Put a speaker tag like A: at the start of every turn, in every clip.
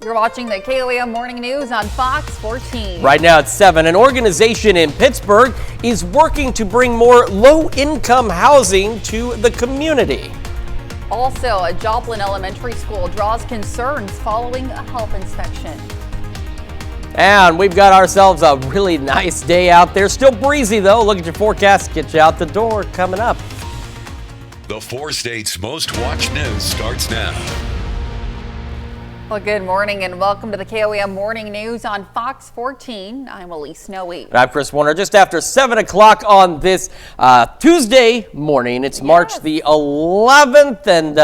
A: You're watching the KOAM Morning News on Fox 14.
B: Right now at 7, an organization in Pittsburgh is working to bring more low-income housing to the community.
A: Also, a Joplin Elementary School draws concerns following a health inspection.
B: And we've got ourselves a really nice day out there. Still breezy though. Look at your forecast. Get you out the door coming up.
C: The 4 states' most watched news starts now.
A: Well, good morning and welcome to the KOAM Morning News on Fox 14. I'm Elise Snowy.
B: And I'm Chris Warner. Just after 7 o'clock on this Tuesday morning. It's March the 11th, and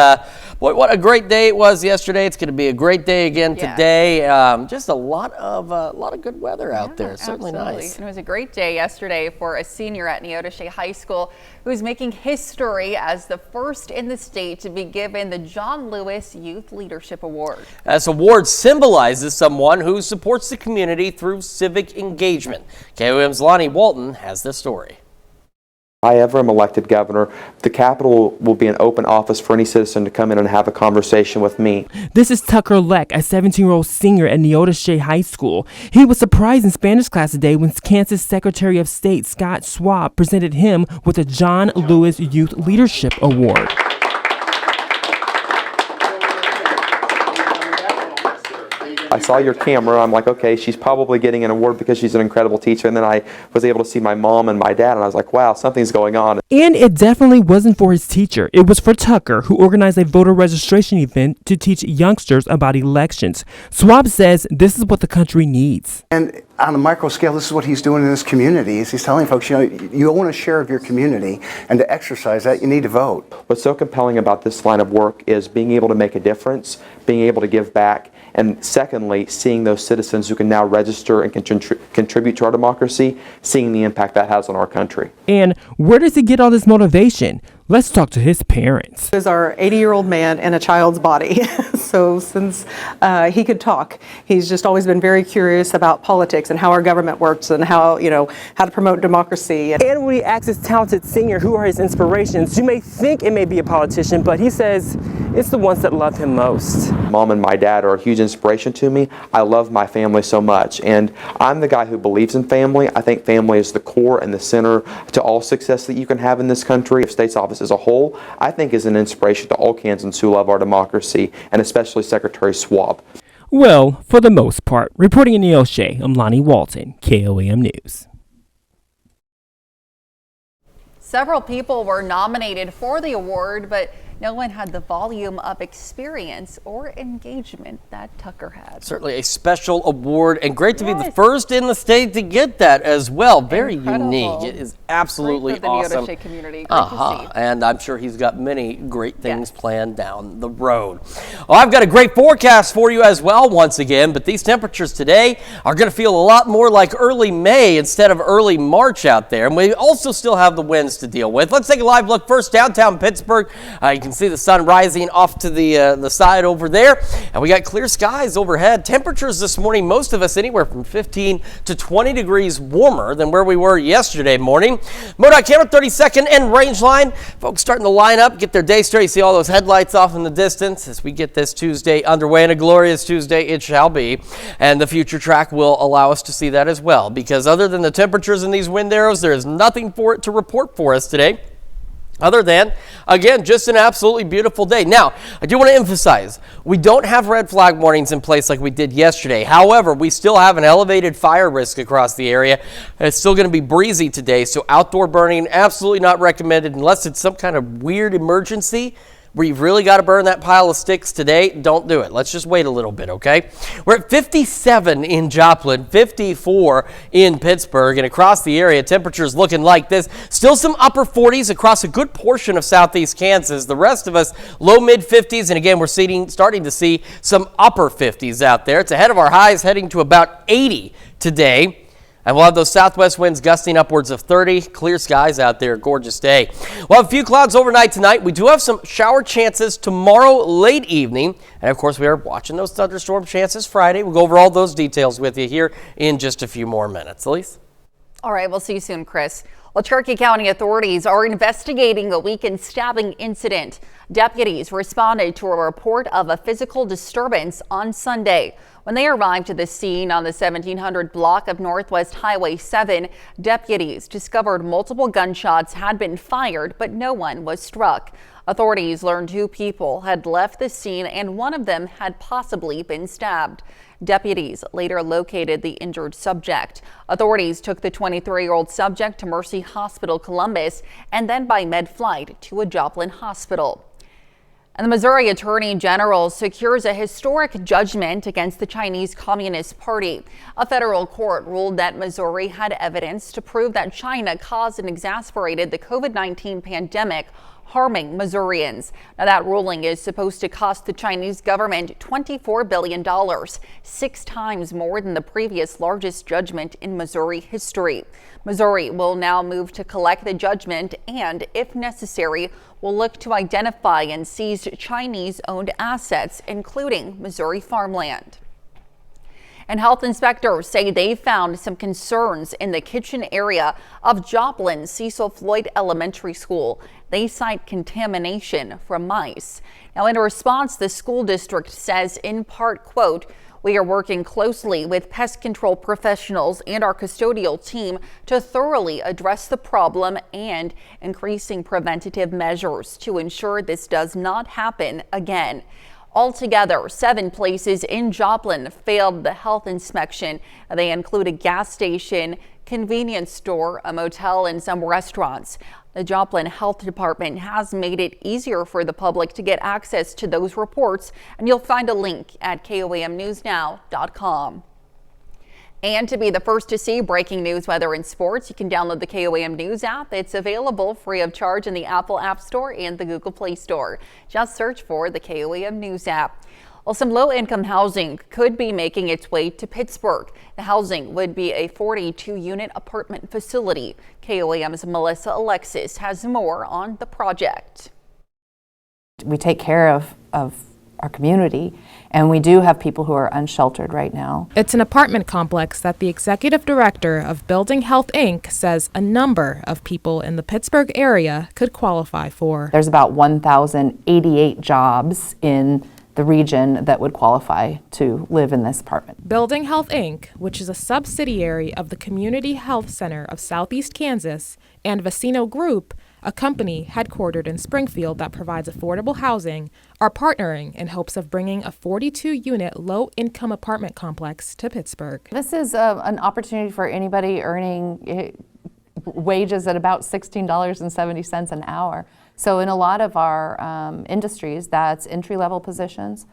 B: boy, what a great day it was yesterday. It's going to be a great day again today. Just a lot of good weather out there. Certainly nice.
A: And it was a great day yesterday for a senior at Newscast High School who is making history as the first in the state to be given the John Lewis Youth Leadership Award.
B: This award symbolizes someone who supports the community through civic engagement. KOAM's Lonnie Walton has the story.
D: If I ever am elected governor, the Capitol will be an open office for any citizen to come in and have a conversation with me.
E: This is Tucker Leck, a 17-year-old senior at Newscast High School. He was surprised in Spanish class today when Kansas Secretary of State Scott Schwab presented him with the John Lewis Youth Leadership Award.
D: I saw your camera. I'm like, okay, she's probably getting an award because she's an incredible teacher. And then I was able to see my mom and my dad, and I was like, wow, something's going on.
E: And it definitely wasn't for his teacher. It was for Tucker, who organized a voter registration event to teach youngsters about elections. Schwab says this is what the country needs.
F: And on a micro scale, this is what he's doing in this community. He's telling folks, you own a share of your community, and to exercise that, you need to vote.
D: What's so compelling about this line of work is being able to make a difference, being able to give back, and secondly, seeing those citizens who can now register and contribute to our democracy, seeing the impact that has on our country.
E: And where does he get all this motivation? Let's talk to his parents.
G: He was our 80-year-old man in a child's body. So since he could talk, he's just always been very curious about politics and how our government works and how to promote democracy.
E: And when he asks his talented senior who are his inspirations, you may think it may be a politician, but he says it's the ones that love him most.
D: Mom and my dad are a huge inspiration to me. I love my family so much, and I'm the guy who believes in family. I think family is the core and the center to all success that you can have in this country. If state's office as a whole, I think is an inspiration to all Kansans who love our democracy, and especially Secretary Schwab.
E: Well, for the most part, reporting in Newscast, I'm Lonnie Walton, KOAM News.
A: Several people were nominated for the award, but no one had the volume of experience or engagement that Tucker had.
B: Certainly a special award, and great to be the first in the state to get that as well. Very unique. It is absolutely awesome.
A: Great for the Newscast community. Great to see.
B: And I'm sure he's got many great things planned down the road. Well, I've got a great forecast for you as well once again, but these temperatures today are going to feel a lot more like early May instead of early March out there. And we also still have the winds to deal with. Let's take a live look first downtown Pittsburgh. You can see the sun rising off to the side over there, and we got clear skies overhead. Temperatures this morning, most of us anywhere from 15 to 20 degrees warmer than where we were yesterday morning. MoDOT camera 32nd and range line. Folks starting to line up, get their day started. You see all those headlights off in the distance as we get this Tuesday underway, and a glorious Tuesday it shall be. And the future track will allow us to see that as well, because other than the temperatures and these wind arrows, there is nothing for it to report for us today. Other than, again, just an absolutely beautiful day. Now, I do want to emphasize, we don't have red flag warnings in place like we did yesterday. However, we still have an elevated fire risk across the area. It's still going to be breezy today, so outdoor burning absolutely not recommended unless it's some kind of weird emergency where you've really got to burn that pile of sticks today. Don't do it. Let's just wait a little bit, okay? We're at 57 in Joplin, 54 in Pittsburgh, and across the area, temperatures looking like this. Still some upper 40s across a good portion of southeast Kansas. The rest of us, low mid 50s, and again, we're starting to see some upper 50s out there. It's ahead of our highs, heading to about 80 today. And we'll have those southwest winds gusting upwards of 30. Clear skies out there. Gorgeous day. We'll have a few clouds overnight tonight. We do have some shower chances tomorrow late evening. And, of course, we are watching those thunderstorm chances Friday. We'll go over all those details with you here in just a few more minutes. Elise?
A: All right, we'll see you soon, Chris. Well, Cherokee County authorities are investigating a weekend stabbing incident. Deputies responded to a report of a physical disturbance on Sunday. When they arrived to the scene on the 1700 block of Northwest Highway 7, deputies discovered multiple gunshots had been fired, but no one was struck. Authorities learned 2 people had left the scene and one of them had possibly been stabbed. Deputies later located the injured subject. Authorities took the 23-year-old subject to Mercy Hospital Columbus and then by med flight to a Joplin hospital. And the Missouri Attorney General secures a historic judgment against the Chinese Communist Party. A federal court ruled that Missouri had evidence to prove that China caused and exacerbated the COVID-19 pandemic, harming Missourians. Now, that ruling is supposed to cost the Chinese government $24 billion, 6 times more than the previous largest judgment in Missouri history. Missouri will now move to collect the judgment and, if necessary, will look to identify and seize Chinese-owned assets, including Missouri farmland. And health inspectors say they found some concerns in the kitchen area of Joplin Cecil Floyd Elementary School. They cite contamination from mice. Now, in a response, the school district says in part, quote, "We are working closely with pest control professionals and our custodial team to thoroughly address the problem and increasing preventative measures to ensure this does not happen again." Altogether, 7 places in Joplin failed the health inspection. They include a gas station, convenience store, a motel, and some restaurants. The Joplin Health Department has made it easier for the public to get access to those reports, and you'll find a link at KOAMnewsnow.com. And to be the first to see breaking news, weather, and sports, you can download the KOAM News app. It's available free of charge in the Apple App Store and the Google Play Store. Just search for the KOAM News app. Well, some low-income housing could be making its way to Pittsburgh. The housing would be a 42-unit apartment facility. KOAM's Melissa Alexis has more on the project.
H: We take care of our community, and we do have people who are unsheltered right now.
I: It's an apartment complex that the executive director of Building Health Inc. says a number of people in the Pittsburgh area could qualify for.
H: There's about 1,088 jobs in the region that would qualify to live in this apartment.
I: Building Health Inc., which is a subsidiary of the Community Health Center of Southeast Kansas, and Vecino Group, a company headquartered in Springfield that provides affordable housing, are partnering in hopes of bringing a 42-unit low-income apartment complex to Pittsburgh.
H: This is an opportunity for anybody earning wages at about $16.70 an hour. So in a lot of our industries, that's entry-level positions.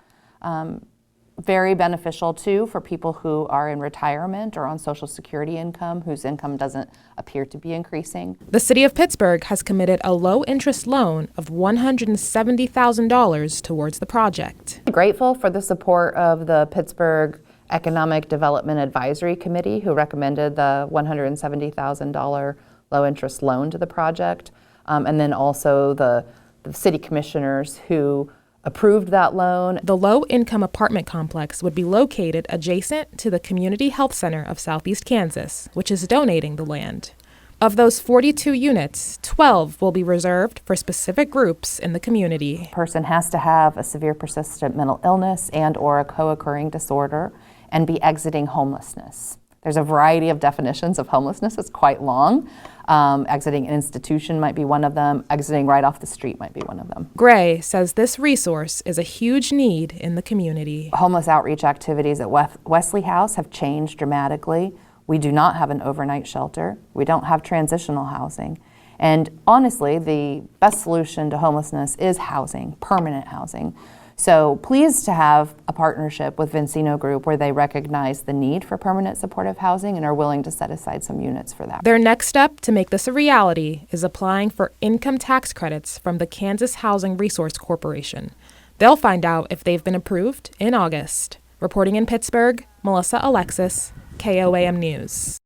H: Very beneficial too for people who are in retirement or on Social Security income, whose income doesn't appear to be increasing.
I: The city of Pittsburgh has committed a low-interest loan of $170,000 towards the project.
H: I'm grateful for the support of the Pittsburgh Economic Development Advisory Committee, who recommended the $170,000 low-interest loan to the project, and then also the city commissioners who approved that loan.
I: The low-income apartment complex would be located adjacent to the Community Health Center of Southeast Kansas, which is donating the land. Of those 42 units, 12 will be reserved for specific groups in the community.
H: A person has to have a severe persistent mental illness and or a co-occurring disorder and be exiting homelessness. There's a variety of definitions of homelessness. It's quite long. Exiting an institution might be one of them. Exiting right off the street might be one of them.
I: Gray says this resource is a huge need in the community.
H: Homeless outreach activities at Wesley House have changed dramatically. We do not have an overnight shelter. We don't have transitional housing. And honestly, the best solution to homelessness is housing, permanent housing. So pleased to have a partnership with Vecino Group where they recognize the need for permanent supportive housing and are willing to set aside some units for that.
I: Their next step to make this a reality is applying for income tax credits from the Kansas Housing Resource Corporation. They'll find out if they've been approved in August. Reporting in Pittsburgh, Melissa Alexis, KOAM News.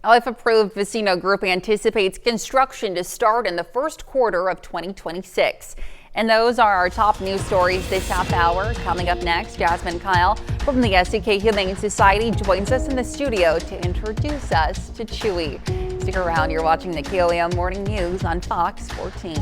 A: Now, if approved, Vecino Group anticipates construction to start in the first quarter of 2026. And those are our top news stories this half hour. Coming up next, Jasmine Kyle from the SCK Humane Society joins us in the studio to introduce us to Chewy. Stick around. You're watching the KOAM Morning News on Fox 14.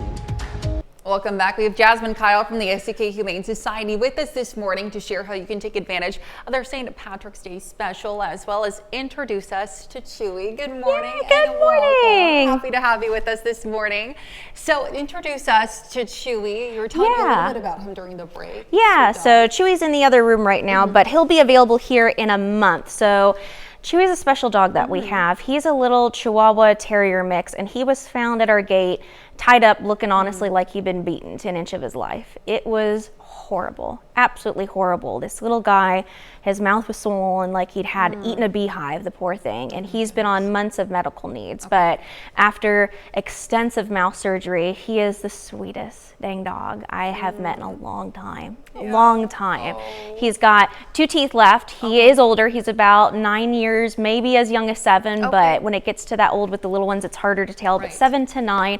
A: Welcome back. We have Jasmine Kyle from the SCK Humane Society with us this morning to share how you can take advantage of their St. Patrick's Day special, as well as introduce us to Chewy. Good morning.
J: Good morning.
A: Happy to have you with us this morning. So introduce us to Chewy. You were telling me a little bit about him during the break.
J: Yeah, so Chewy's in the other room right now, but he'll be available here in a month. So Chewy's a special dog that we have. He's a little Chihuahua Terrier mix, and he was found at our gate tied up looking honestly like he'd been beaten to an inch of his life. It was horrible, absolutely horrible. This little guy, his mouth was swollen like he'd had eaten a beehive, the poor thing, and he's been on months of medical needs. But after extensive mouth surgery, he is the sweetest dang dog I have met in a long time. Long time. He's got 2 teeth left. He is older. He's about 9 years, maybe as young as 7, but when it gets to that old with the little ones, it's harder to tell, but 7 to 9.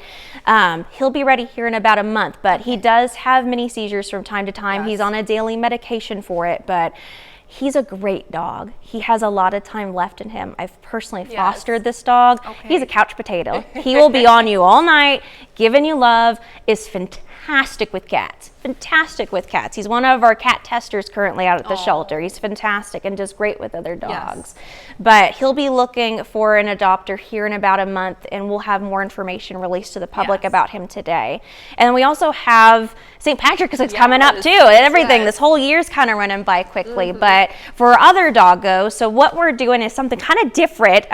J: He'll be ready here in about a month, but he does have mini seizures from time to time. He's on a daily medication for it, but he's a great dog. He has a lot of time left in him. I've personally fostered this dog. He's a couch potato. He will be on you all night, giving you love, is fantastic with cats. Fantastic with cats. He's one of our cat testers currently out at the shelter. He's fantastic and does great with other dogs. But he'll be looking for an adopter here in about a month, and we'll have more information released to the public about him today. And we also have St. Patrick's is coming up too, and everything. This whole year's kind of running by quickly. But for other doggos, so what we're doing is something kind of different.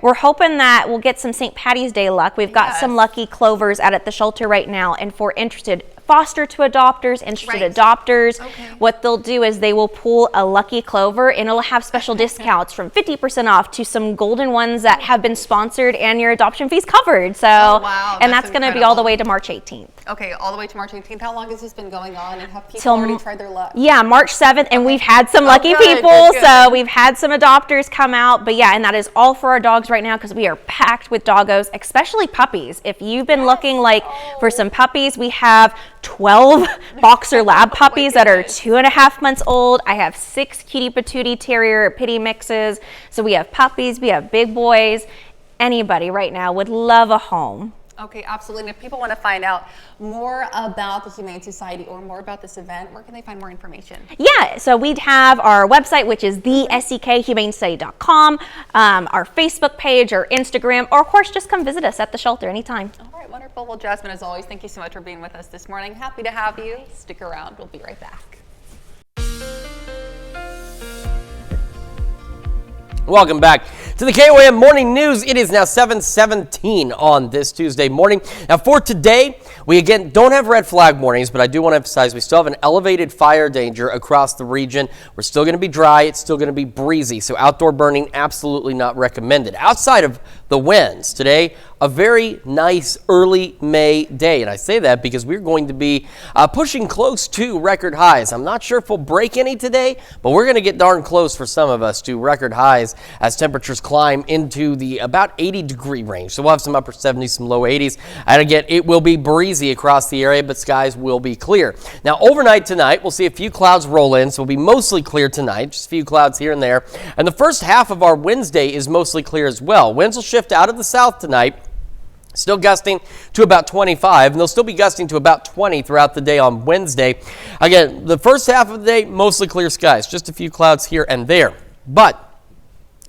J: We're hoping that we'll get some St. Patty's Day luck. We've got some lucky clovers out at the shelter right now, and for interested foster to adopters, interested adopters, what they'll do is they will pull a lucky clover, and it'll have special discounts from 50% off to some golden ones that have been sponsored and your adoption fees covered. So, and that's going to be all the way to March 18th.
A: Okay, all the way to March 18th. How long has this been going on, and have people already tried their luck?
J: Yeah, March 7th, and we've had some lucky people, so we've had some adopters come out, but yeah, and that is all for our dogs right now because we are packed with doggos, especially puppies. If you've been looking like for some puppies, we have 12 boxer lab puppies that are 2.5 months old. I have 6 cutie patootie terrier pitty mixes. So we have puppies, we have big boys. Anybody right now would love a home.
A: Okay, absolutely. And if people want to find out more about the Humane Society or more about this event, where can they find more information?
J: Yeah, so we'd have our website, which is thesckhumanesociety.com, our Facebook page, our Instagram, or of course, just come visit us at the shelter anytime.
A: All right, wonderful. Well, Jasmine, as always, thank you so much for being with us this morning. Happy to have you. Stick around. We'll be right back.
B: Welcome back to the KOAM Morning News. It is now 7:17 on this Tuesday morning. Now for today, we again don't have red flag warnings, but I do want to emphasize we still have an elevated fire danger across the region. We're still going to be dry. It's still going to be breezy. So outdoor burning, absolutely not recommended. Outside of the winds today, a very nice early May day. And I say that because we're going to be pushing close to record highs. I'm not sure if we'll break any today, but we're going to get darn close for some of us to record highs as temperatures climb into the about 80-degree range. So we'll have some upper 70s, some low 80s. And again, it will be breezy across the area, but skies will be clear. Now, overnight tonight, we'll see a few clouds roll in, so it'll be mostly clear tonight, just a few clouds here and there. And the first half of our Wednesday is mostly clear as well. Winds will shift out of the south tonight. Still gusting to about 25, and they'll still be gusting to about 20 throughout the day on Wednesday. Again, the first half of the day, mostly clear skies, just a few clouds here and there. But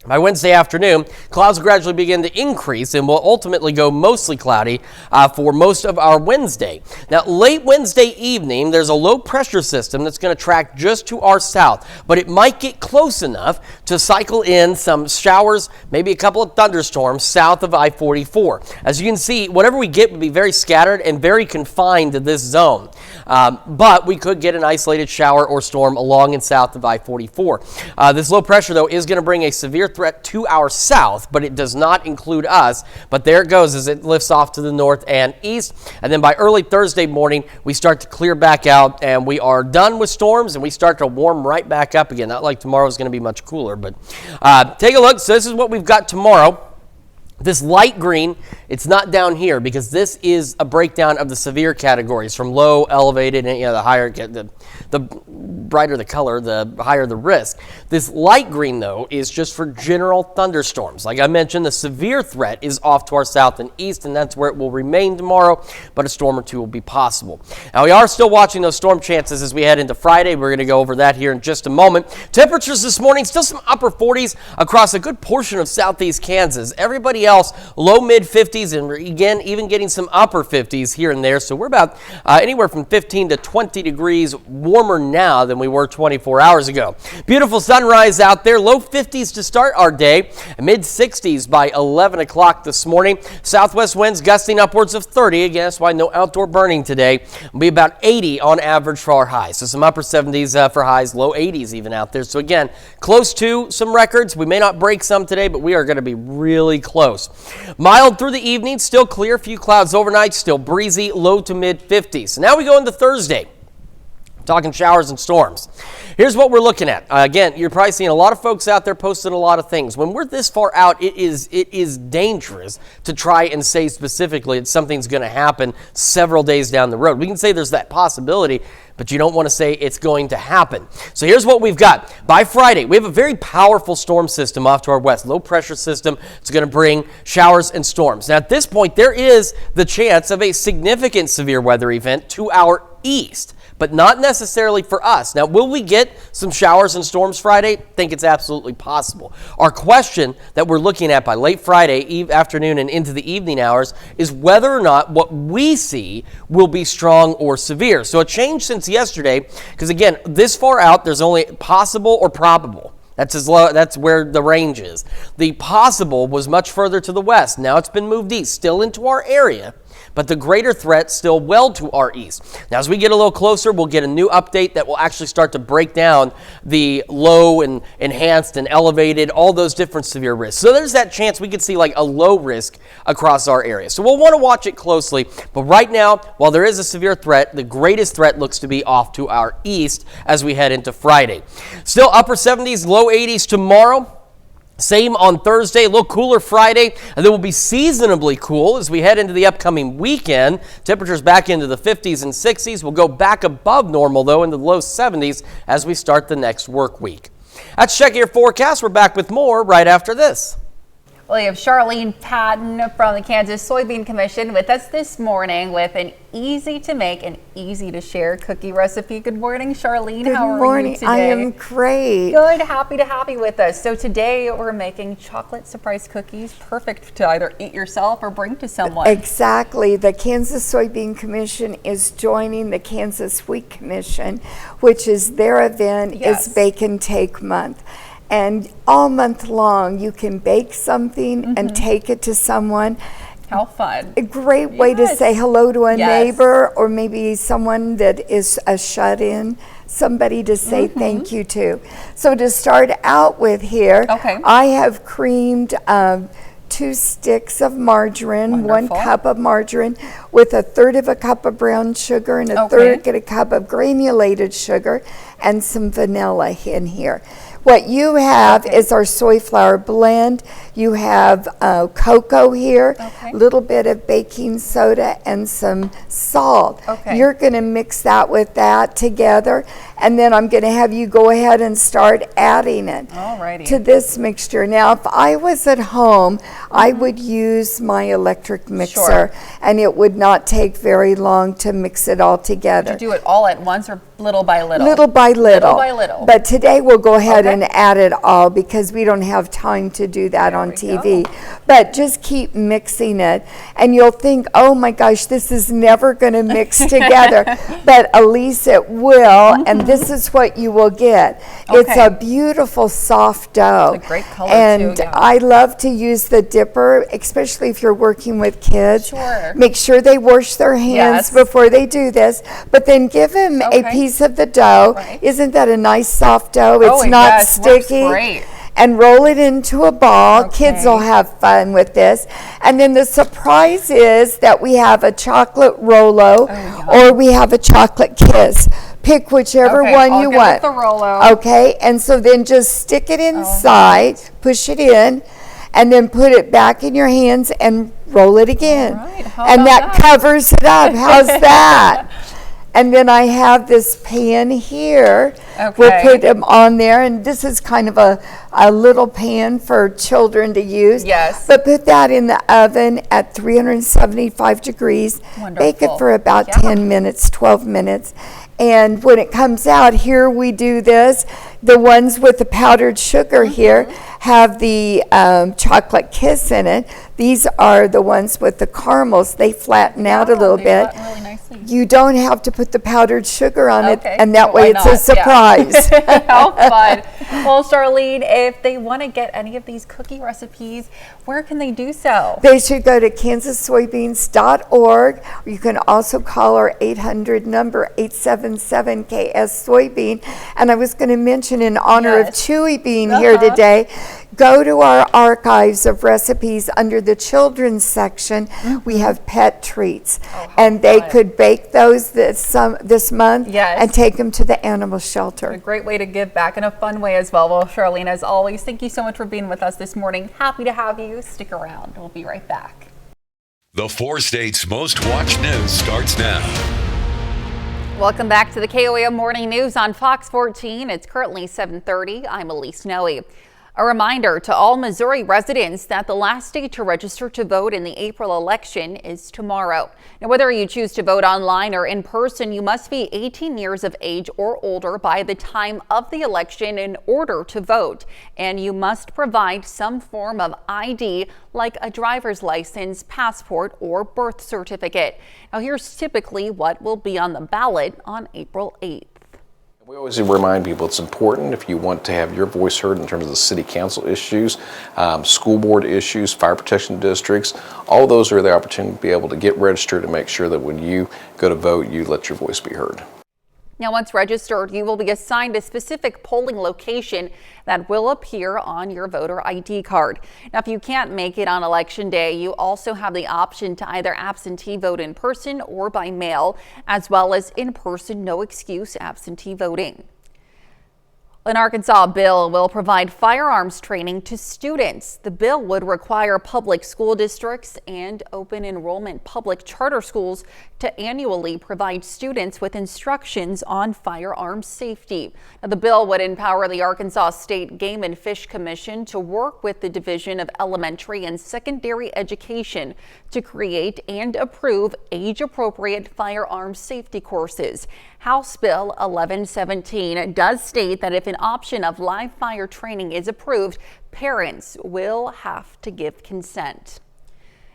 B: by Wednesday afternoon, clouds will gradually begin to increase and will ultimately go mostly cloudy for most of our Wednesday. Now, late Wednesday evening, there's a low pressure system that's going to track just to our south, but it might get close enough to cycle in some showers, maybe a couple of thunderstorms south of I-44. As you can see, whatever we get would be very scattered and very confined to this zone. But we could get an isolated shower or storm along and south of I-44. This low pressure, though, is going to bring a severe threat to our south, but it does not include us. But there it goes as it lifts off to the north and east. And then by early Thursday morning, we start to clear back out and we are done with storms and we start to warm right back up again. Not like tomorrow is going to be much cooler, but take a look. So this is what we've got tomorrow. This light green, it's not down here because this is a breakdown of the severe categories from low, elevated, and the higher, the brighter the color, the higher the risk. This light green, though, is just for general thunderstorms. Like I mentioned, the severe threat is off to our south and east, and that's where it will remain tomorrow, but a storm or two will be possible. Now, we are still watching those storm chances as we head into Friday. We're going to go over that here in just a moment. Temperatures this morning, still some upper 40s across a good portion of southeast Kansas. Everybody else, low mid 50s, and again, even getting some upper 50s here and there. So we're about anywhere from 15 to 20 degrees warmer now than we were 24 hours ago. Beautiful sunrise out there, low 50s to start our day, mid 60s by 11 o'clock this morning. Southwest winds gusting upwards of 30. Again, that's why no outdoor burning today. It'll be about 80 on average for our highs. So some upper 70s for highs, low 80s even out there. So again, close to some records. We may not break some today, but we are going to be really close. Mild through the evening, still clear, few clouds overnight, still breezy, low to mid 50s. So now we go into Thursday. Talking showers and storms. Here's what we're looking at. Again, you're probably seeing a lot of folks out there posting a lot of things. When we're this far out, it is dangerous to try and say specifically that something's going to happen several days down the road. We can say there's that possibility, but you don't want to say it's going to happen. So here's what we've got. By Friday, we have a very powerful storm system off to our west, low pressure system. It's going to bring showers and storms. Now at this point, there is the chance of a significant severe weather event to our east, but not necessarily for us. Now, will we get some showers and storms Friday? I think it's absolutely possible. Our question that we're looking at by late Friday afternoon and into the evening hours is whether or not what we see will be strong or severe. So a change since yesterday, because again, this far out, there's only possible or probable. That's as low. That's where the range is. The possible was much further to the west. Now it's been moved east, still into our area, but the greater threat still well to our east. Now, as we get a little closer, we'll get a new update that will actually start to break down the low and enhanced and elevated, all those different severe risks. So there's that chance we could see like a low risk across our area. So we'll want to watch it closely. But right now, while there is a severe threat, the greatest threat looks to be off to our east as we head into Friday. Still upper 70s, low 80s tomorrow. Same on Thursday, a little cooler Friday, and then we'll be seasonably cool as we head into the upcoming weekend. Temperatures back into the 50s and 60s. We'll go back above normal, though, into the low 70s as we start the next work week. That's Check Your Forecast. We're back with more right after this.
A: Well, you have Charlene Patton from the Kansas Soybean Commission with us this morning with an easy to make and easy to share cookie recipe. Good morning, Charlene. How are you today?
K: I am great.
A: Good. Happy to have you with us. So today we're making chocolate surprise cookies, perfect to either eat yourself or bring to someone.
K: Exactly. The Kansas Soybean Commission is joining the Kansas Wheat Commission, which is their event is Bake and Take Month. And all month long, you can bake something and take it to someone.
A: How fun.
K: A great way to say hello to a neighbor, or maybe someone that is a shut-in, somebody to say thank you to. So to start out with here, I have creamed 2 sticks of margarine, 1 cup of margarine with 1/3 of a cup of brown sugar and 1/3 of a cup of granulated sugar and some vanilla in here. What you have is our soy flour blend. You have cocoa here, a little bit of baking soda and some salt. You're going to mix that with that together, and then I'm going to have you go ahead and start adding it to this mixture. Now, if I was at home, I would use my electric mixer, and it would not take very long to mix it all together.
A: Did you do it all at once or little by little?
K: Little by little.
A: Little by little.
K: But today we'll go ahead and add it all because we don't have time to do that on TV. But just keep mixing it, and you'll think, oh my gosh, this is never going to mix together. But at least it will, and this is what you will get. It's a beautiful soft dough.
A: It's a great color
K: and
A: too,
K: I love to use the dipper, especially if you're working with kids. Make sure they wash their hands before they do this, but then give them a piece of the dough. Isn't that a nice soft dough? It's not sticky.
A: Great.
K: And roll it into a ball. Kids will have fun with this. And then the surprise is that we have a chocolate Rolo or we have a chocolate kiss. Pick whichever one you want.
A: With the Rolo.
K: Okay, and so then just stick it inside, push it in, and then put it back in your hands and roll it again.
A: And
K: that covers it up. How's that? And then I have this pan here. We'll put them on there, and this is kind of a little pan for children to use.
A: Yes.
K: But put that in the oven at 375 degrees.
A: Wonderful.
K: Bake it for about 10 minutes, 12 minutes. And when it comes out, here we do this. The ones with the powdered sugar here have the chocolate kiss in it. These are the ones with the caramels. They flatten out a little bit.
A: Really nicely.
K: You don't have to put the powdered sugar on it,
A: Okay.
K: and that way it's a surprise.
A: How fun. Well, Charlene, if they want to get any of these cookie recipes, where can they do so?
K: They should go to kansassoybeans.org. You can also call our 800 number, 877-KS-SOYBEAN. And I was going to mention, in honor of Chewy being here today, go to our archives of recipes under the children's section. We have pet treats, and they could bake those this month and take them to the animal shelter.
A: A great way to give back in a fun way as well. Well, Charlene, as always, thank you so much for being with us this morning. Happy to have you. Stick around. We'll be right back.
C: The 4 states' most watched news starts now.
A: Welcome back to the KOAM Morning News on Fox 14. It's currently 7:30. I'm Elise Noe. A reminder to all Missouri residents that the last day to register to vote in the April election is tomorrow. Now, whether you choose to vote online or in person, you must be 18 years of age or older by the time of the election in order to vote. And you must provide some form of ID like a driver's license, passport, or birth certificate. Now, here's typically what will be on the ballot on April 8th.
L: We always remind people it's important if you want to have your voice heard in terms of the city council issues, school board issues, fire protection districts. All those are the opportunity to be able to get registered and make sure that when you go to vote, you let your voice be heard.
A: Now, once registered, you will be assigned a specific polling location that will appear on your voter ID card. Now, if you can't make it on election day, you also have the option to either absentee vote in person or by mail, as well as in-person no excuse absentee voting. An Arkansas bill will provide firearms training to students. The bill would require public school districts and open enrollment public charter schools to annually provide students with instructions on firearms safety. Now, the bill would empower the Arkansas State Game and Fish Commission to work with the Division of Elementary and Secondary Education to create and approve age-appropriate firearms safety courses. House Bill 1117 does state that if an option of live fire training is approved, parents will have to give consent.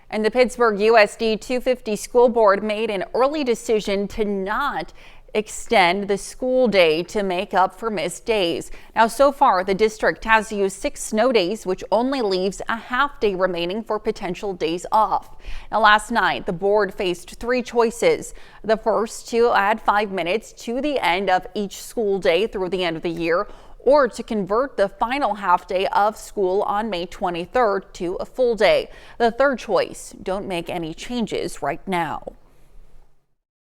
A: And the Pittsburgh USD 250 School Board made an early decision to not extend the school day to make up for missed days. Now, so far, the district has used 6 snow days, which only leaves a half day remaining for potential days off. Now, last night, the board faced 3 choices. The first, to add 5 minutes to the end of each school day through the end of the year, or to convert the final half day of school on May 23rd to a full day. The third choice, don't make any changes right now.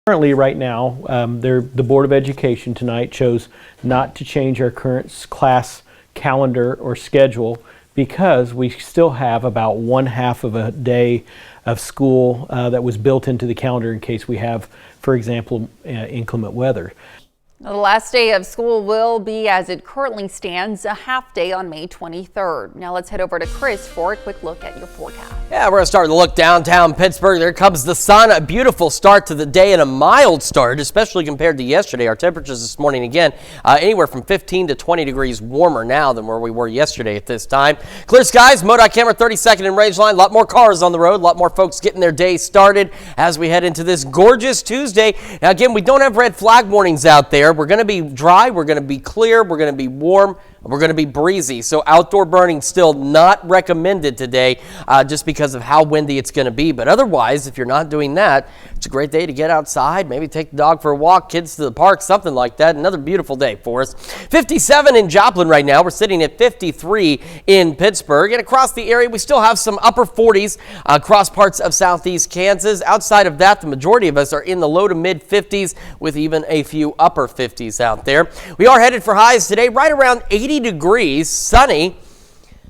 M: Currently, right now, the Board of Education tonight chose not to change our current class calendar or schedule because we still have about 1/2 of a day of school that was built into the calendar in case we have, for example, inclement weather.
A: The last day of school will be, as it currently stands, a half day on May 23rd. Now let's head over to Chris for a quick look at your forecast.
B: Yeah, we're going to start to look downtown Pittsburgh. There comes the sun. A beautiful start to the day and a mild start, especially compared to yesterday. Our temperatures this morning, again, anywhere from 15 to 20 degrees warmer now than where we were yesterday at this time. Clear skies, MoDOT camera 32nd in range line. A lot more cars on the road. A lot more folks getting their day started as we head into this gorgeous Tuesday. Now, again, we don't have red flag warnings out there. We're going to be dry, we're going to be clear, we're going to be warm, we're going to be breezy. So outdoor burning still not recommended today just because of how windy it's going to be. But otherwise, if you're not doing that, it's a great day to get outside, maybe take the dog for a walk, kids to the park, something like that. Another beautiful day for us. 57 in Joplin right now. We're sitting at 53 in Pittsburgh. And across the area, we still have some upper 40s across parts of southeast Kansas. Outside of that, the majority of us are in the low to mid 50s with even a few upper 50s out there. We are headed for highs today right around 80 degrees, sunny.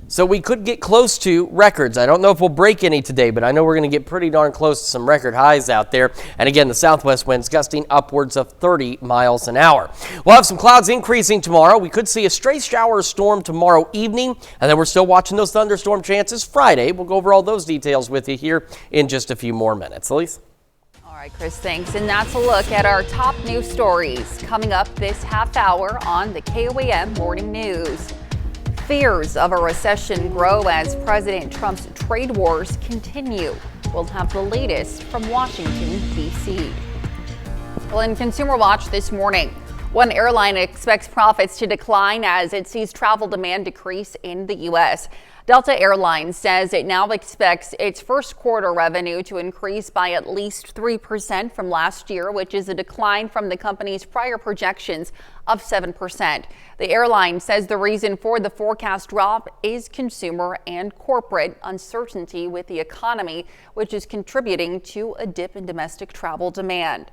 B: So we could get close to records. I don't know if we'll break any today, but I know we're going to get pretty darn close to some record highs out there. And again, the southwest winds gusting upwards of 30 miles an hour. We'll have some clouds increasing tomorrow. We could see a stray shower or storm tomorrow evening, and then we're still watching those thunderstorm chances Friday. We'll go over all those details with you here in just a few more minutes. Elise?
A: All right, Chris, thanks. And that's a look at our top news stories coming up this half hour on the KOAM Morning News. Fears of a recession grow as President Trump's trade wars continue. We'll have the latest from Washington, D.C. Well, in Consumer Watch this morning, one airline expects profits to decline as it sees travel demand decrease in the U.S. Delta Airlines says it now expects its first quarter revenue to increase by at least 3% from last year, which is a decline from the company's prior projections of 7%. The airline says the reason for the forecast drop is consumer and corporate uncertainty with the economy, which is contributing to a dip in domestic travel demand.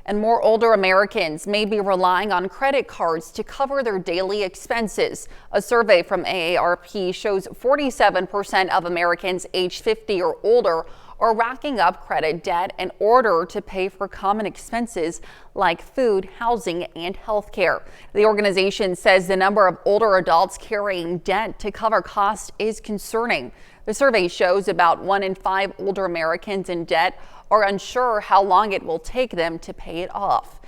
A: And more older Americans may be relying on credit cards to cover their daily expenses. A survey from AARP shows 47% of Americans age 50 or older are racking up credit debt in order to pay for common expenses like food, housing, and health care. The organization says the number of older adults carrying debt to cover costs is concerning. The survey shows about 1 in 5 older Americans in debt are unsure how long it will take them to pay it off.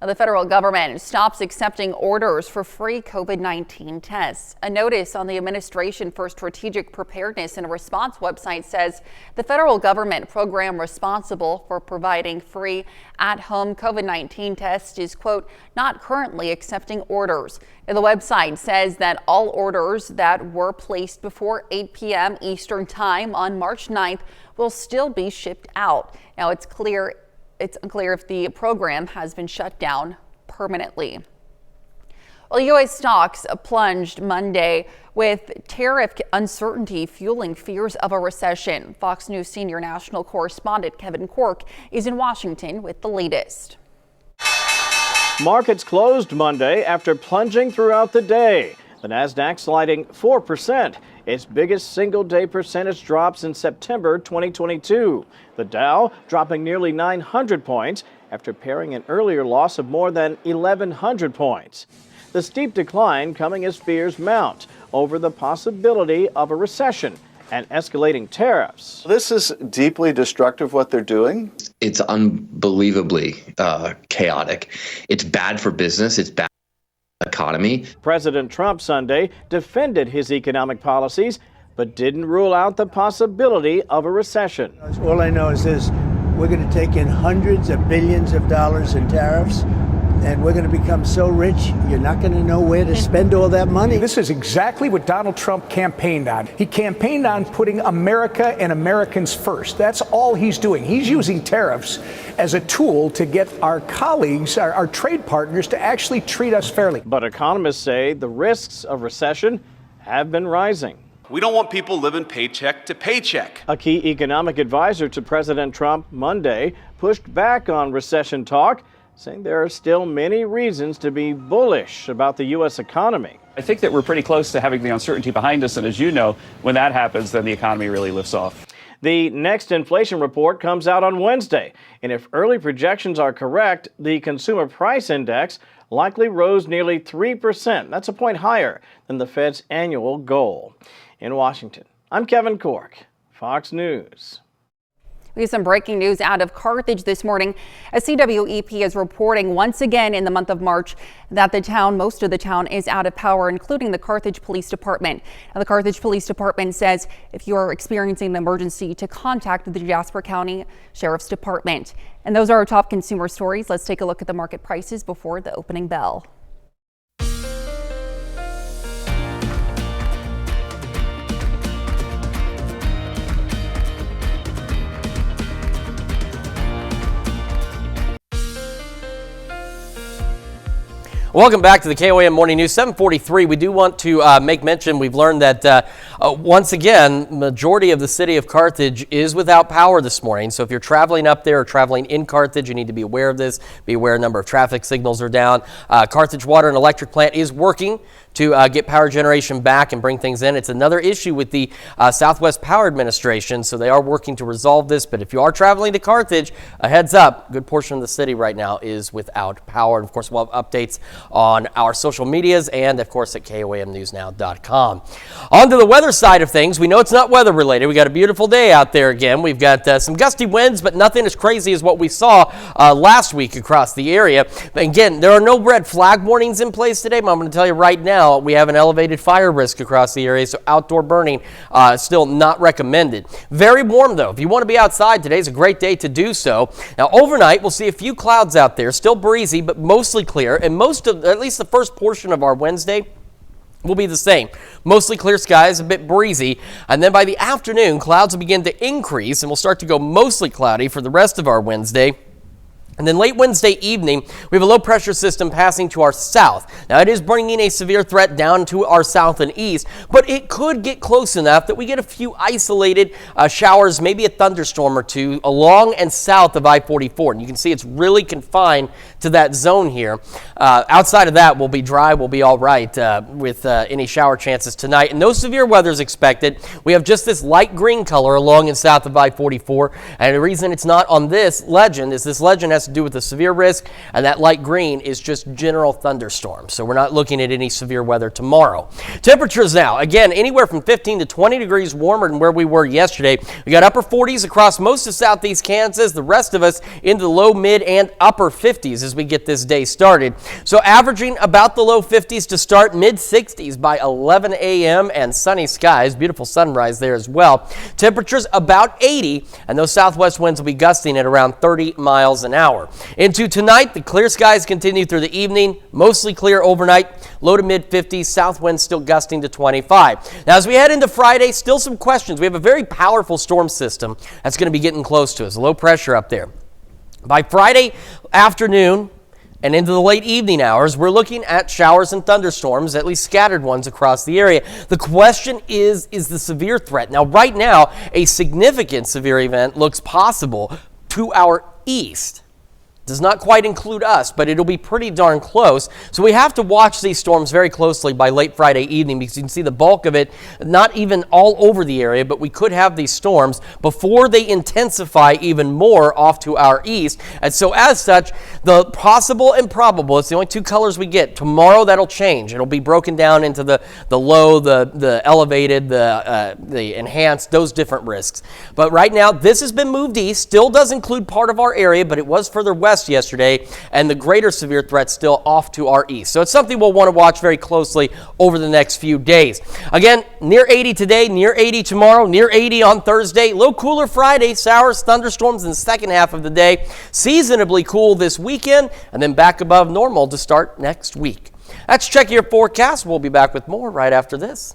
A: Now, the federal government stops accepting orders for free COVID-19 tests. A notice on the Administration for Strategic Preparedness and Response website says the federal government program responsible for providing free at-home COVID-19 tests is, quote, not currently accepting orders. Now, the website says that all orders that were placed before 8 p.m. Eastern Time on March 9th will still be shipped out. Now, it's unclear if the program has been shut down permanently. Well, U.S. stocks plunged Monday with tariff uncertainty fueling fears of a recession. Fox News senior national correspondent Kevin Cork is in Washington with the latest.
N: Markets closed Monday after plunging throughout the day. The Nasdaq sliding 4%, its biggest single-day percentage drop since September 2022. The Dow dropping nearly 900 points after pairing an earlier loss of more than 1,100 points. The steep decline coming as fears mount over the possibility of a recession and escalating tariffs.
O: This is deeply destructive what they're doing.
P: It's unbelievably chaotic. It's bad for business. It's bad economy.
N: President Trump Sunday defended his economic policies, but didn't rule out the possibility of a recession.
Q: All I know is this: we're going to take in hundreds of billions of dollars in tariffs, and we're going to become so rich, you're not going to know where to spend all that money.
R: This is exactly what Donald Trump campaigned on. He campaigned on putting America and Americans first. That's all he's doing. He's using tariffs as a tool to get our colleagues, our trade partners, to actually treat us fairly.
N: But economists say the risks of recession have been rising.
S: We don't want people living paycheck to paycheck.
N: A key economic advisor to President Trump Monday pushed back on recession talk, saying there are still many reasons to be bullish about the U.S. economy.
T: I think that we're pretty close to having the uncertainty behind us, and as you know, when that happens, then the economy really lifts off.
N: The next inflation report comes out on Wednesday, and if early projections are correct, the consumer price index likely rose nearly 3%. That's a point higher than the Fed's annual goal. In Washington, I'm Kevin Cork, Fox News.
A: We have some breaking news out of Carthage this morning. A CWEP is reporting once again in the month of March that most of the town is out of power, including the Carthage Police Department. Now, the Carthage Police Department says if you are experiencing an emergency to contact the Jasper County Sheriff's Department. And those are our top consumer stories. Let's take a look at the market prices before the opening bell.
B: Welcome back to the KOAM Morning News. 7:43. We do want to make mention, we've learned that once again, majority of the city of Carthage is without power this morning. So if you're traveling up there or traveling in Carthage, you need to be aware of this. Be aware a number of traffic signals are down. Carthage Water and Electric Plant is working to get power generation back and bring things in. It's another issue with the Southwest Power Administration, so they are working to resolve this. But if you are traveling to Carthage, a heads up, a good portion of the city right now is without power. And of course, we'll have updates on our social medias and, of course, at KOAMNewsNow.com. On to the weather side of things. We know it's not weather related. We got a beautiful day out there again. We've got some gusty winds, but nothing as crazy as what we saw last week across the area. But again, there are no red flag warnings in place today, but I'm going to tell you right now, we have an elevated fire risk across the area, so outdoor burning still not recommended. Very warm, though. If you want to be outside, today's a great day to do so. Now, overnight, we'll see a few clouds out there, still breezy, but mostly clear, and most of, at least the first portion of our Wednesday, will be the same. Mostly clear skies, a bit breezy, and then by the afternoon, clouds will begin to increase, and we'll start to go mostly cloudy for the rest of our Wednesday. And then late Wednesday evening, we have a low pressure system passing to our south. Now, it is bringing a severe threat down to our south and east, but it could get close enough that we get a few isolated showers, maybe a thunderstorm or two along and south of I-44. And you can see it's really confined to that zone here. Outside of that, we'll be dry, we'll be all right with any shower chances tonight. And no severe weather is expected. We have just this light green color along and south of I-44. And the reason it's not on this legend is this legend has to do with the severe risk, and that light green is just general thunderstorms. So we're not looking at any severe weather tomorrow. Temperatures now, again, anywhere from 15 to 20 degrees warmer than where we were yesterday. We got upper 40s across most of southeast Kansas. The rest of us into the low, mid, and upper 50s as we get this day started. So averaging about the low 50s to start, mid 60s by 11 a.m. and sunny skies. Beautiful sunrise there as well. Temperatures about 80, and those southwest winds will be gusting at around 30 miles an hour. Into tonight, the clear skies continue through the evening, mostly clear overnight, low to mid 50s, south winds still gusting to 25. Now, as we head into Friday, still some questions. We have a very powerful storm system that's going to be getting close to us, low pressure up there. By Friday afternoon and into the late evening hours, we're looking at showers and thunderstorms, at least scattered ones across the area. The question is the severe threat. Now, right now, a significant severe event looks possible to our east. Does not quite include us, but it'll be pretty darn close. So we have to watch these storms very closely by late Friday evening, because you can see the bulk of it, not even all over the area, but we could have these storms before they intensify even more off to our east. And so as such, the possible and probable, it's the only two colors we get. Tomorrow that'll change. It'll be broken down into the low, the elevated, the enhanced, those different risks. But right now, this has been moved east, still does include part of our area, but it was further west yesterday, and the greater severe threat still off to our east. So it's something we'll want to watch very closely over the next few days. Again, near 80 today, near 80 tomorrow, near 80 on Thursday. A little cooler Friday, showers, thunderstorms in the second half of the day. Seasonably cool this weekend, and then back above normal to start next week. That's Check Your Forecast. We'll be back with more right after this.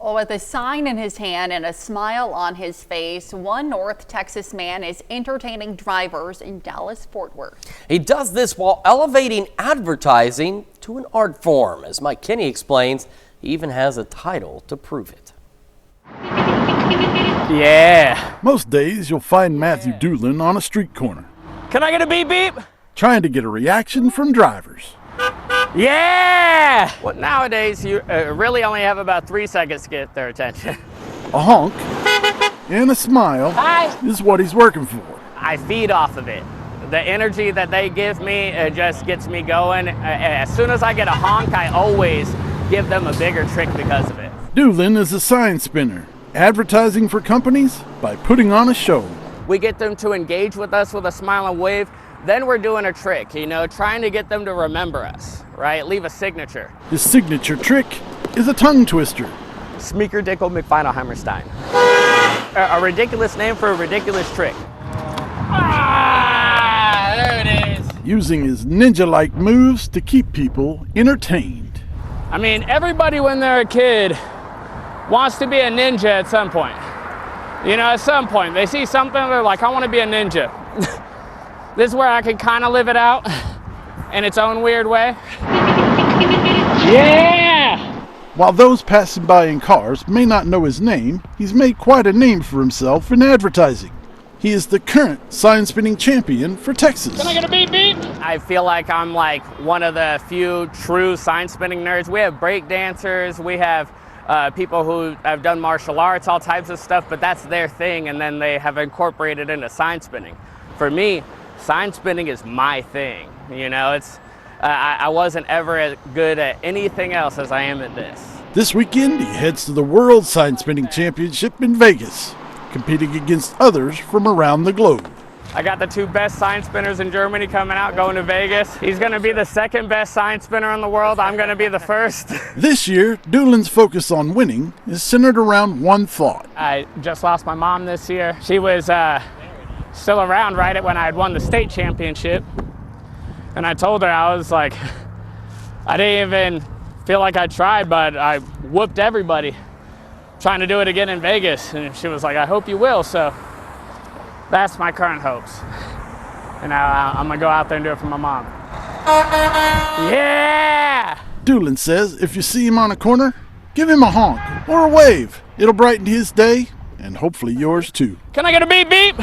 A: Well, with a sign in his hand and a smile on his face, one North Texas man is entertaining drivers in Dallas-Fort Worth.
B: He does this while elevating advertising to an art form. As Mike Kinney explains, he even has a title to prove it.
U: Yeah. Most days you'll find Matthew Doolin on a street corner.
V: Can I get a beep beep?
U: Trying to get a reaction from drivers.
V: Yeah! Well, nowadays you really only have about 3 seconds to get their attention.
U: A honk and a smile is what he's working for.
V: I feed off of it. The energy that they give me just gets me going. As soon as I get a honk, I always give them a bigger trick because of it.
U: Doolin is a sign spinner, advertising for companies by putting on a show.
V: We get them to engage with us with a smile and wave. Then we're doing a trick, you know, trying to get them to remember us, right? Leave a signature.
U: His signature trick is a tongue twister.
V: Smeeker Dickel McFinalheimerstein. A ridiculous name for a ridiculous trick. Ah, there it is.
U: Using his ninja-like moves to keep people entertained.
V: I mean, everybody when they're a kid wants to be a ninja at some point. You know, at some point, they see something, they're like, I want to be a ninja. This is where I can kind of live it out in its own weird way. Yeah!
U: While those passing by in cars may not know his name, he's made quite a name for himself in advertising. He is the current sign spinning champion for Texas.
V: Can I get a beep beep? I feel like I'm like one of the few true sign spinning nerds. We have break dancers, we have people who have done martial arts, all types of stuff, but that's their thing, and then they have incorporated into sign spinning. For me, sign spinning is my thing. You know, it's I wasn't ever as good at anything else as I am at this.
U: This weekend, he heads to the World Sign Spinning Championship in Vegas, competing against others from around the globe.
V: I got the 2 best sign spinners in Germany coming out, going to Vegas. He's going to be the 2nd best sign spinner in the world. I'm going to be the 1st.
U: This year, Doolin's focus on winning is centered around one thought.
V: I just lost my mom this year. She was still around right at when I had won the state championship. And I told her, I was like, I didn't even feel like I tried, but I whooped everybody trying to do it again in Vegas. And she was like, I hope you will. So that's my current hopes. And now I'm going to go out there and do it for my mom. Yeah!
U: Doolin says if you see him on a corner, give him a honk or a wave. It'll brighten his day and hopefully yours too.
V: Can I get a beep beep?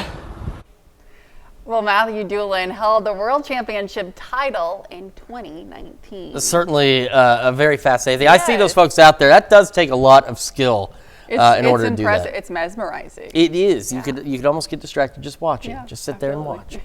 A: Well, Matthew Doolin held the World Championship title in 2019.
B: It's certainly a very fascinating thing. Yes. I see those folks out there. That does take a lot of skill in order to do that.
A: It's mesmerizing.
B: It is. Yeah. You could almost get distracted just watching. Yeah, just sit there and watch.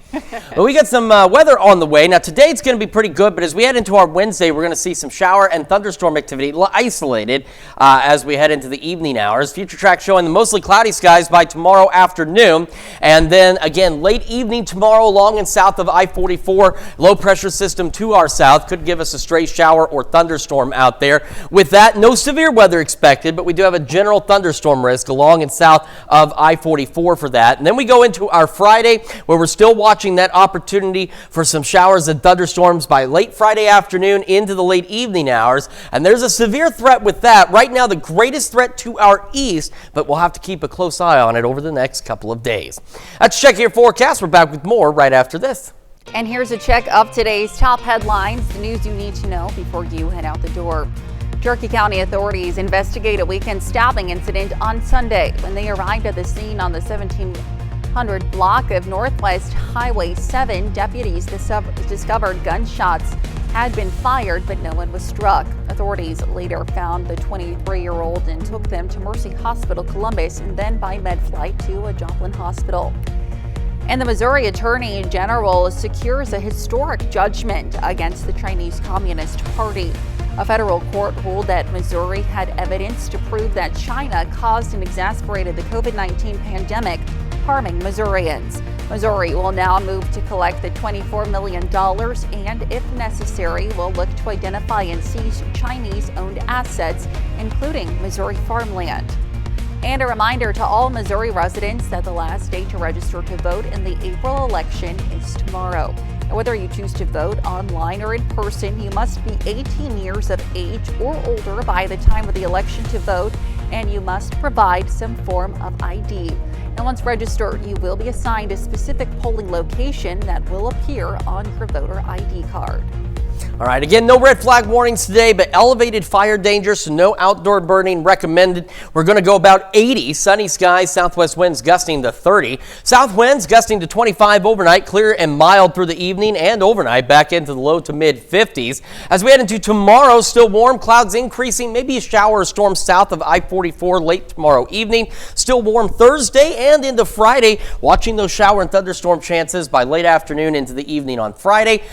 B: Well, we got some weather on the way. Now, today it's going to be pretty good, but as we head into our Wednesday, we're going to see some shower and thunderstorm activity isolated as we head into the evening hours. Future track showing the mostly cloudy skies by tomorrow afternoon. And then, again, late evening tomorrow along and south of I-44, low pressure system to our south could give us a stray shower or thunderstorm out there. With that, no severe weather expected, but we do have a general thunderstorm risk along and south of I-44 for that. And then we go into our Friday where we're still watching that opportunity for some showers and thunderstorms by late Friday afternoon into the late evening hours. And there's a severe threat with that. Right now, the greatest threat to our east, but we'll have to keep a close eye on it over the next couple of days. Let's check your forecast. We're back with more right after this.
A: And here's a check of today's top headlines, the news you need to know before you head out the door. Cherokee County authorities investigate a weekend stabbing incident on Sunday. When they arrived at the scene on the 1700 block of Northwest Highway 7, deputies discovered gunshots had been fired, but no one was struck. Authorities later found the 23-year-old and took them to Mercy Hospital Columbus and then by med flight to a Joplin hospital. And the Missouri Attorney General secures a historic judgment against the Chinese Communist Party. A federal court ruled that Missouri had evidence to prove that China caused and exacerbated the COVID-19 pandemic, harming Missourians. Missouri will now move to collect the $24 million and, if necessary, will look to identify and seize Chinese-owned assets, including Missouri farmland. And a reminder to all Missouri residents that the last day to register to vote in the April election is tomorrow. And whether you choose to vote online or in person, you must be 18 years of age or older by the time of the election to vote, and you must provide some form of ID. And once registered, you will be assigned a specific polling location that will appear on your voter ID card.
B: All right, again, no red flag warnings today, but elevated fire danger, so no outdoor burning recommended. We're going to go about 80. Sunny skies, southwest winds gusting to 30. South winds gusting to 25 overnight, clear and mild through the evening and overnight, back into the low to mid 50s. As we head into tomorrow, still warm, clouds increasing, maybe a shower or storm south of I-44 late tomorrow evening. Still warm Thursday and into Friday, watching those shower and thunderstorm chances by late afternoon into the evening on Friday.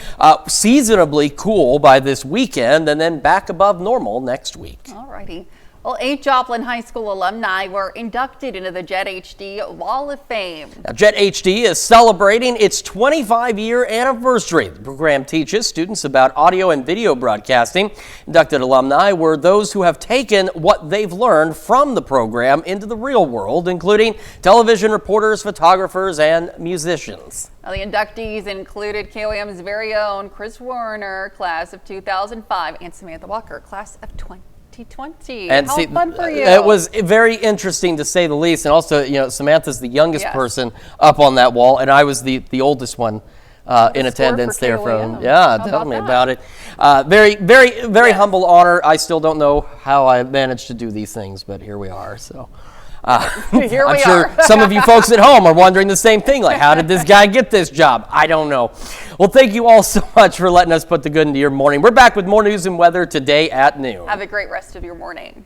B: Seasonably cool by this weekend and then back above normal next week.
A: All righty. Well, 8 Joplin High School alumni were inducted into the Jet HD Wall of Fame.
B: Now, Jet HD is celebrating its 25-year anniversary. The program teaches students about audio and video broadcasting. Inducted alumni were those who have taken what they've learned from the program into the real world, including television reporters, photographers, and musicians.
A: Now, the inductees included KOM's very own Chris Warner, class of 2005, and Samantha Walker, class of 2020.
B: And
A: how fun for you.
B: It was very interesting to say the least. And also, you know, Samantha's the youngest person up on that wall, and I was the oldest one in attendance there from. Yeah, tell me about it. Very humble honor. I still don't know how I managed to do these things, but here we are. So.
A: Here
B: I'm
A: we
B: sure
A: are.
B: some of you folks at home are wondering the same thing, like, how did this guy get this job? I don't know. Well, thank you all so much for letting us put the good into your morning. We're back with more news and weather today at noon.
A: Have a great rest of your morning.